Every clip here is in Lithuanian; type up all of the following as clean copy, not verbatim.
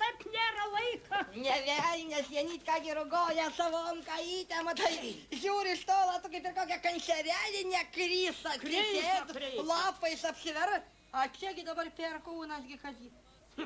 taip nėra laiko. Ne velnės, Janytka girugoja savom kajytėm, tai žiūri iš tolo, tu kaip ir kokia kančerelė nekrisa, lapais apsiver. A čiagi dabar Perkūnas, kad jį.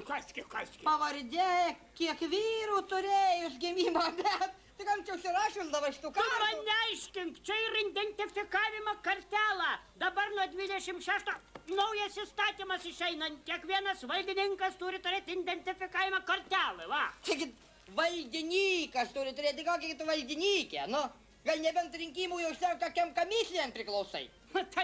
Kaski. Pavardė, kiek vyrų turėjus gimimo, bet tik anksčiau užsirašius dabar šitų kartų. Tu man neaiškink, čia ir identifikavimo kartelą. Dabar nuo 26 naujas įstatymas išeina. Kiekvienas valdininkas turi turėti identifikavimo kartelą, va. Taigi valdininkas turi turėti kokį tu valdinikę, nu. Gal nebent rinkimų jau užsiek tokiam komisijam priklausai. Tai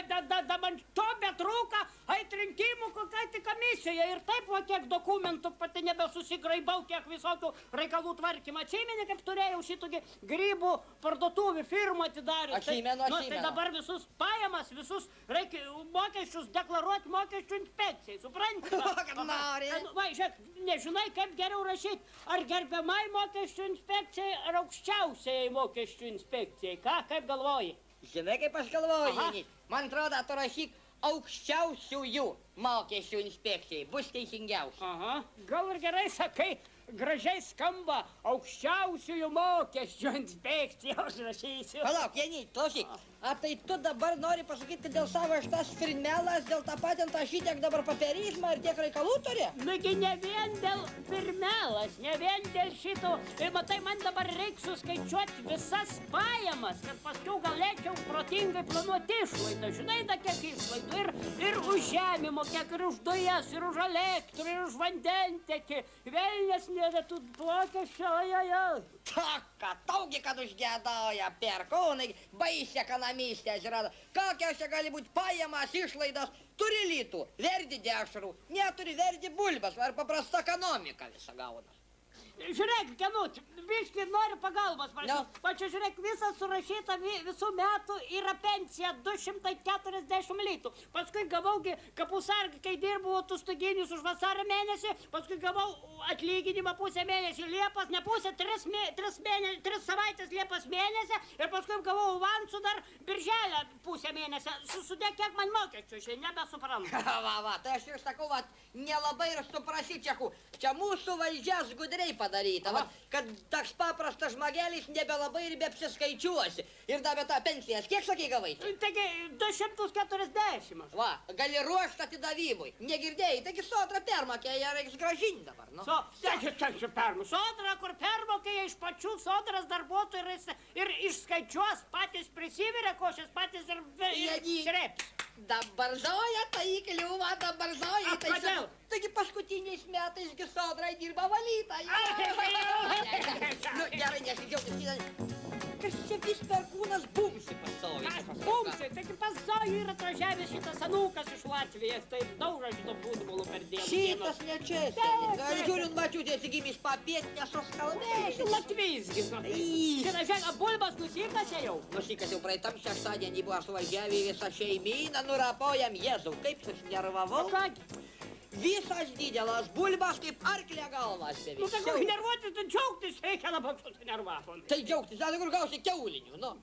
man to betrūka, ait rinkimų kokia tik komisija. Ir taip, va, kiek dokumentų pati nebesusigraibau, kiek visokių reikalų tvarkymą. Atsimeni, kaip turėjau šitokį grybų parduotuvį firmą atidarius. Atsimenu. Tai dabar visus pajamas, visus reikia mokesčius deklaruoti mokesčių inspekcijai, supranti? Kad nori. Va, žiūrėk, nežinai, kaip geriau rašyti. Ar gerbiamai mokesčių inspekcijai, ar aukščiausiai mokesčių inspekcijai. Ką, kaip galvoji? Žinai, kaip aš galvoju, Janit. Man atrodo, tu rašyk aukščiausiųjų mokesčių inspekcijai. Bus teisingiausia. Aha. Gal ir gerai sakai, gražiai skamba aukščiausiųjų mokesčių inspekcijai, aš rašysiu. Palauk, Janit, klausyk. A tai tu dabar nori pasakyti, kad dėl savo šitas firmelas, dėl tą patentą šitiek dabar papierizmą ir tiek reikalų turi? Nagi ne vien dėl firmelas, ne vien dėl šito. Ir matai, man dabar reiks suskaičiuoti visas pajamas, kad paskui galėčiau protingai planuoti išlaidą. Žinai, da kiek išlaidų. Ir už žemimo, kiek ir už dujas, ir už elektrą, ir už vandentekį. Velnės nedėtų mokesčio, ojojoj. Taka, taugi, kad užgėdauja Perkūnai, baisia kanamystė atsirado. Kokios čia gali būti pajamas, išlaidos, turi lytų, verdi dešrų, neturi verdi bulbas, ar paprasta ekonomika visą gauna. Žiūrėk, Kenut, biškį noriu pagalbos prašyti. Pačia, žiūrėk, visą surašyta visų metų yra pensija 240 litų. Paskui gavaugi kapusargį, kai dirbau atostoginius už vasario mėnesį, paskui gavau atlyginimą pusę mėnesį Liepos, ne pusę, 3 savaitės Liepos mėnesį ir paskui gavau avansų dar birželę pusę mėnesį. Sudėk, kiek man mokesčių, šiandien nebesuprantu. Va, tai aš ir sakau, va, nelabai ir suprasi čekų. Čia mūsų valdžias gudriai padaryta, va, kad toks paprastas žmogelis nebelabai ir beapsiskaičiuosi. Ir davė tą pensijas. Kiek sakai gavai? Taigi 240. Va, gali ruošti atidavimui. Negirdėjai, taigi Sodra permokė, ją reiks grąžinti dabar, nu. Taigi permokė. Sodra, kur permokė iš pačių Sodros darbuotojų ir išskaičiuos, patys prisivirė košės, patys ir sreps. Dabar zoja, tai kliūva, dabar zoja. Kodėl? Taigi paskutiniais metais Sodrai dirba valyta. Nu, gerai, nesidžiaugtis. Kas čia vis Perkūnas bumsi pas Zoją? Kas bumsi? Taigi pas Zoją yra atvažiavęs šitas anūkas iš Latvijos, tai dauža šito futbolo per dieną. Šitas ne čia. Žiūrint, mačiūtė atsigimys papiet, nesuskalbėjęs. Latvijs, žinai. Šitą žiūrėk, bulbas nusikasė jau? Nusikasė jau praeitam šeštadienį buvo suvažiavę visą šeimyną, nurapojam Jėzau, kaip susinervavau. Visas didelas bulbas kaip arklė galvas beveik. Nu, tai kur nervuotis, tai džiaugtis reikia labai susinervavo. Tai džiaugtis, tai kur gausi kiaulinių, nu.